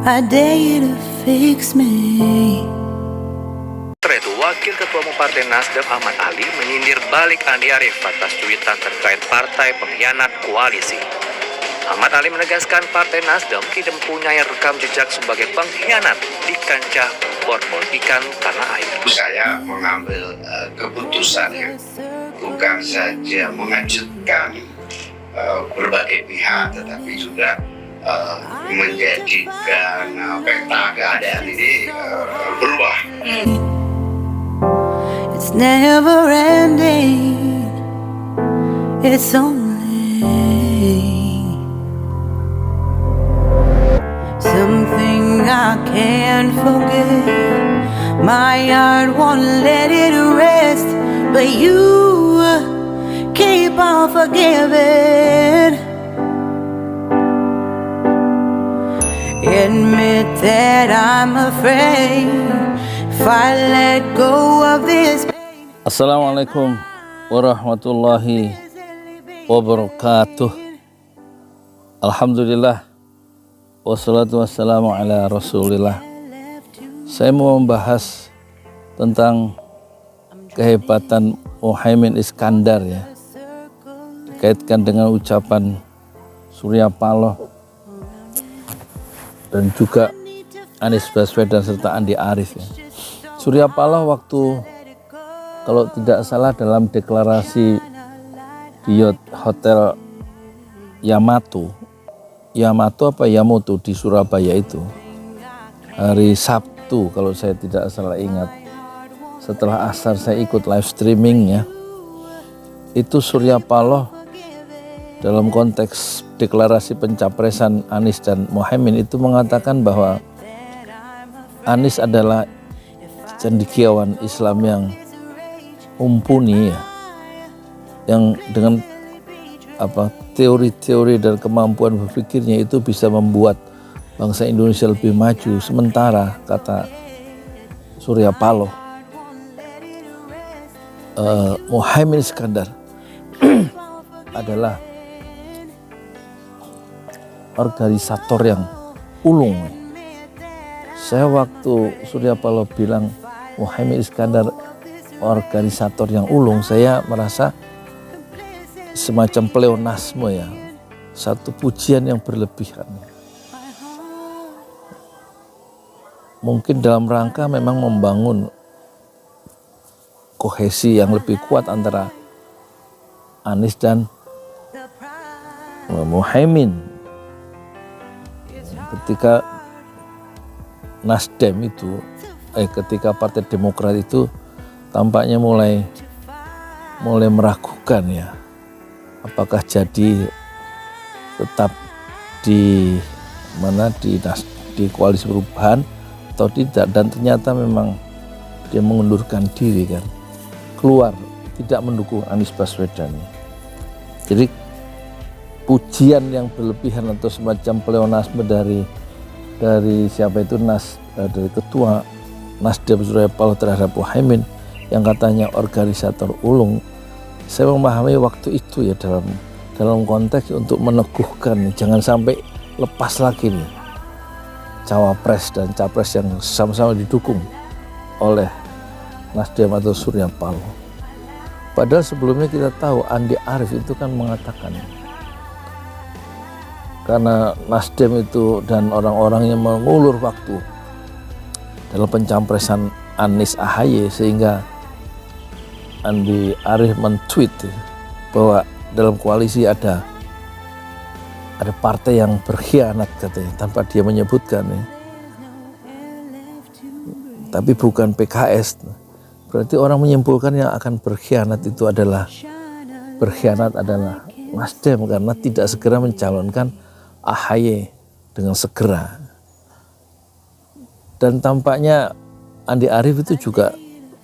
I dare you to fix me. Itu Wakil Ketua Umum Partai Nasdem Ahmad Ali menyindir balik Andi Arief atas cuitan terkait partai pengkhianat koalisi. Ahmad Ali menegaskan Partai Nasdem tidak mempunyai rekam jejak sebagai pengkhianat di kancah perpolitikan tanah air. Saya mengambil keputusan yang bukan saja mengejutkan berbagai pihak, tetapi juga menjadikan peta keadaan ini berubah. It's never ending. It's only something I can't forget. My heart won't let it rest, but you keep on forgiving. Admit that I'm afraid if I let go of this. Assalamualaikum warahmatullahi wabarakatuh. Alhamdulillah, wassalatu wassalamu ala rasulillah. Saya mau membahas tentang kehebatan Muhaimin Iskandar ya, dikaitkan dengan ucapan Surya Paloh dan juga Anies Baswedan serta Andi Arief ya. Surya Paloh waktu, kalau tidak salah, dalam deklarasi di Hotel Yamato di Surabaya itu hari Sabtu, kalau saya tidak salah ingat, setelah asar saya ikut live streaming ya, itu Surya Paloh dalam konteks deklarasi pencapresan Anies dan Muhaimin itu mengatakan bahwa Anies adalah cendekiawan Islam yang mumpuni ya, yang dengan teori-teori dan kemampuan berpikirnya itu bisa membuat bangsa Indonesia lebih maju. Sementara kata Surya Paloh, Muhaimin Iskandar adalah organisator yang ulung. Saya waktu Surya Paloh bilang Muhaimin Iskandar organisator yang ulung, saya merasa semacam pleonasme ya, satu pujian yang berlebihan. Mungkin dalam rangka memang membangun kohesi yang lebih kuat antara Anies dan Muhaimin. Ketika Nasdem itu, ketika Partai Demokrat itu tampaknya mulai meragukan ya, apakah jadi tetap di koalisi perubahan atau tidak, dan ternyata memang dia mengundurkan diri kan, keluar, tidak mendukung Anies Baswedan. Jadi pujian yang berlebihan atau semacam pleonasme dari siapa itu dari ketua Nasdem Surya Paloh terhadap Muhaimin yang katanya organisator ulung, saya memahami waktu itu ya dalam konteks untuk meneguhkan jangan sampai lepas lagi nih cawapres dan capres yang sama-sama didukung oleh Nasdem atau Surya Paloh. Padahal sebelumnya kita tahu Andi Arief itu kan mengatakan, karena Nasdem itu dan orang-orang yang mengulur waktu dalam pencapresan Anies AHY, sehingga Andi Arief men-tweet bahwa dalam koalisi ada partai yang berkhianat katanya, tanpa dia menyebutkan ya. Tapi bukan PKS. Berarti orang menyimpulkan yang akan berkhianat adalah Nasdem, karena tidak segera mencalonkan AHY dengan segera. Dan tampaknya Andi Arief itu juga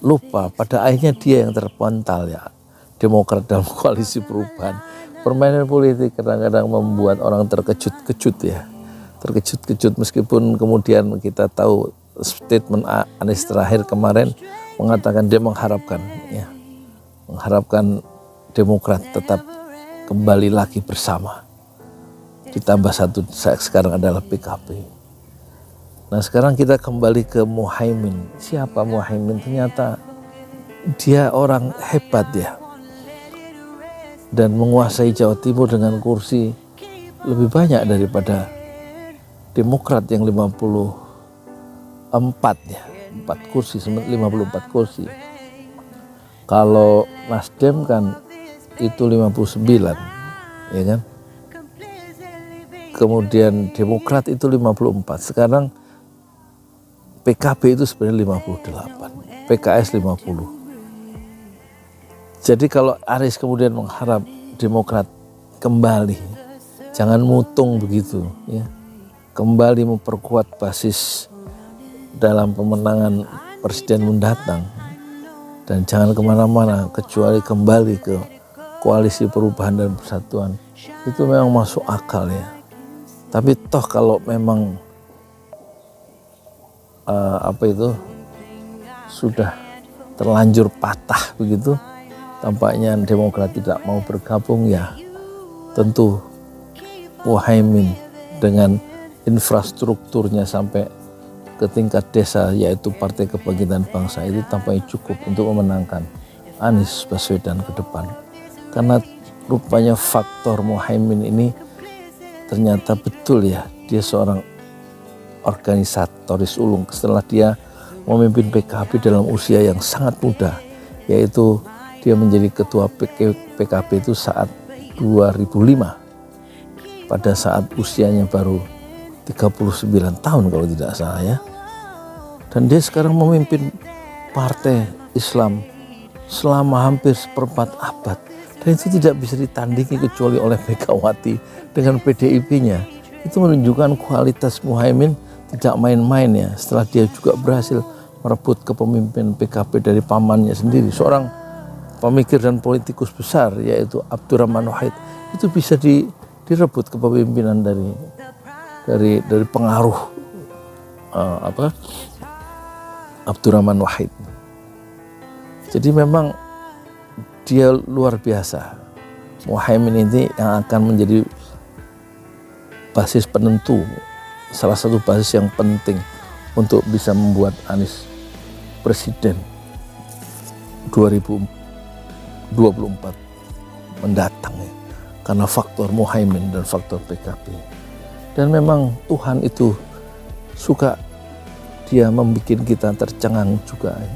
lupa, pada akhirnya dia yang terpental ya, Demokrat dalam koalisi perubahan. Permainan politik kadang-kadang membuat orang terkejut-kejut ya, terkejut-kejut, meskipun kemudian kita tahu statement Anies terakhir kemarin mengatakan dia mengharapkan Demokrat tetap kembali lagi bersama. Ditambah satu sekarang adalah PKB. Nah sekarang kita kembali ke Muhaimin. Siapa Muhaimin? Ternyata dia orang hebat ya, dan menguasai Jawa Timur dengan kursi lebih banyak daripada Demokrat yang 54 ya, 4 kursi, 54 kursi. Kalau Nasdem kan itu 59, ya kan? Kemudian Demokrat itu 54. Sekarang PKB itu sebenarnya 58, PKS 50. Jadi kalau Aris kemudian mengharap Demokrat kembali, jangan mutung begitu ya, kembali memperkuat basis dalam pemenangan presiden mendatang, dan jangan kemana-mana kecuali kembali ke koalisi perubahan dan persatuan. Itu memang masuk akal ya. Tapi toh kalau memang sudah terlanjur patah begitu, tampaknya Demokrat tidak mau bergabung, ya tentu Muhaimin dengan infrastrukturnya sampai ke tingkat desa, yaitu Partai Kebangkitan Bangsa, itu tampaknya cukup untuk memenangkan Anies Baswedan ke depan. Karena rupanya faktor Muhaimin ini ternyata betul ya, dia seorang organisatoris ulung. Setelah dia memimpin PKB dalam usia yang sangat muda, yaitu dia menjadi ketua PKB itu saat 2005, pada saat usianya baru 39 tahun kalau tidak salah ya. Dan dia sekarang memimpin partai Islam selama hampir seperempat abad, dan itu tidak bisa ditandingi kecuali oleh Megawati dengan PDIP-nya. Itu menunjukkan kualitas Muhaimin tidak main-main ya. Setelah dia juga berhasil merebut kepemimpinan PKB dari pamannya sendiri, seorang pemikir dan politikus besar yaitu Abdurrahman Wahid, itu bisa direbut kepemimpinan dari pengaruh Abdurrahman Wahid. Jadi memang dia luar biasa. Muhaimin ini yang akan menjadi basis penentu, salah satu basis yang penting untuk bisa membuat Anies presiden 2024 mendatang ya, karena faktor Muhaimin dan faktor PKB. Dan memang Tuhan itu suka dia membuat kita tercengang juga ya.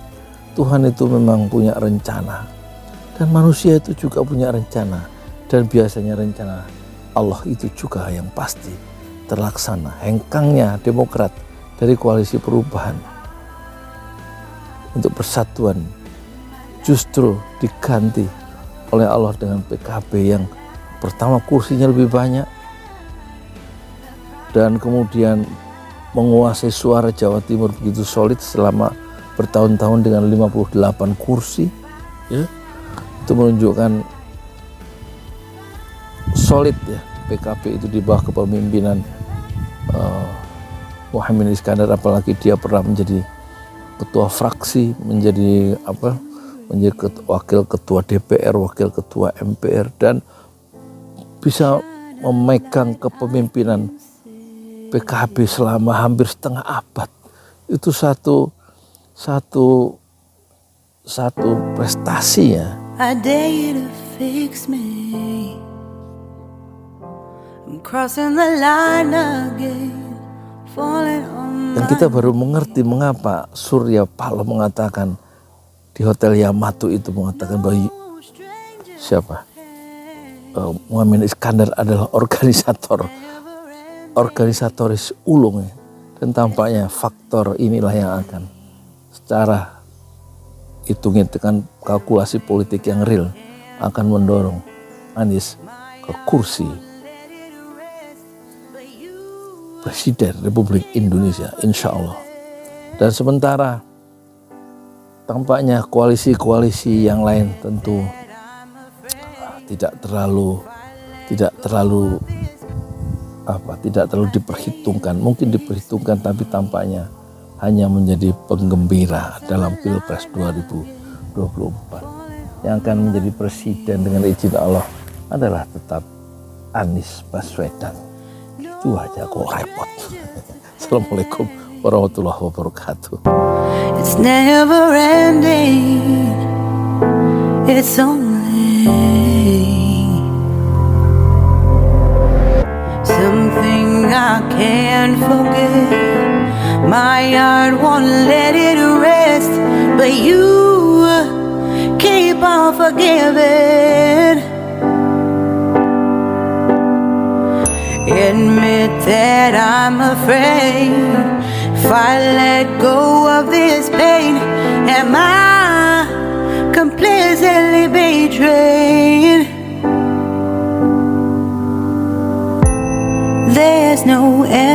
Tuhan itu memang punya rencana, dan manusia itu juga punya rencana, dan biasanya rencana Allah itu juga yang pasti terlaksana. Hengkangnya Demokrat dari koalisi perubahan untuk persatuan justru diganti oleh Allah dengan PKB yang pertama kursinya lebih banyak, dan kemudian menguasai suara Jawa Timur begitu solid selama bertahun-tahun dengan 58 kursi ya. Itu menunjukkan solid ya PKB itu di bawah kepemimpinan Muhaimin Iskandar, apalagi dia pernah menjadi ketua fraksi, menjadi wakil ketua DPR, wakil ketua MPR, dan bisa memegang kepemimpinan PKB selama hampir setengah abad. Itu satu prestasi ya. I dare you to fix me. I'm crossing the line again, falling on Dan kita baru mengerti mengapa Surya Paloh mengatakan di Hotel Yamato itu, mengatakan bahwa Muhaimin Iskandar adalah organisatoris ulung ya. Dan tampaknya faktor inilah yang akan secara hitung-hitungan kalkulasi politik yang real akan mendorong Anies ke kursi Presiden Republik Indonesia, insya Allah. Dan sementara tampaknya koalisi-koalisi yang lain tentu tidak terlalu diperhitungkan. Mungkin diperhitungkan, tapi tampaknya hanya menjadi penggembira dalam Pilpres 2024. Yang akan menjadi presiden dengan izin Allah adalah tetap Anies Baswedan. Itu aja kok repot. Assalamualaikum warahmatullahi wabarakatuh. It's never ending. It's only something I can't forget. My heart won't let it rest, but you keep on forgiving. Admit that I'm afraid. If I let go of this pain, am I completely betrayed? There's no end.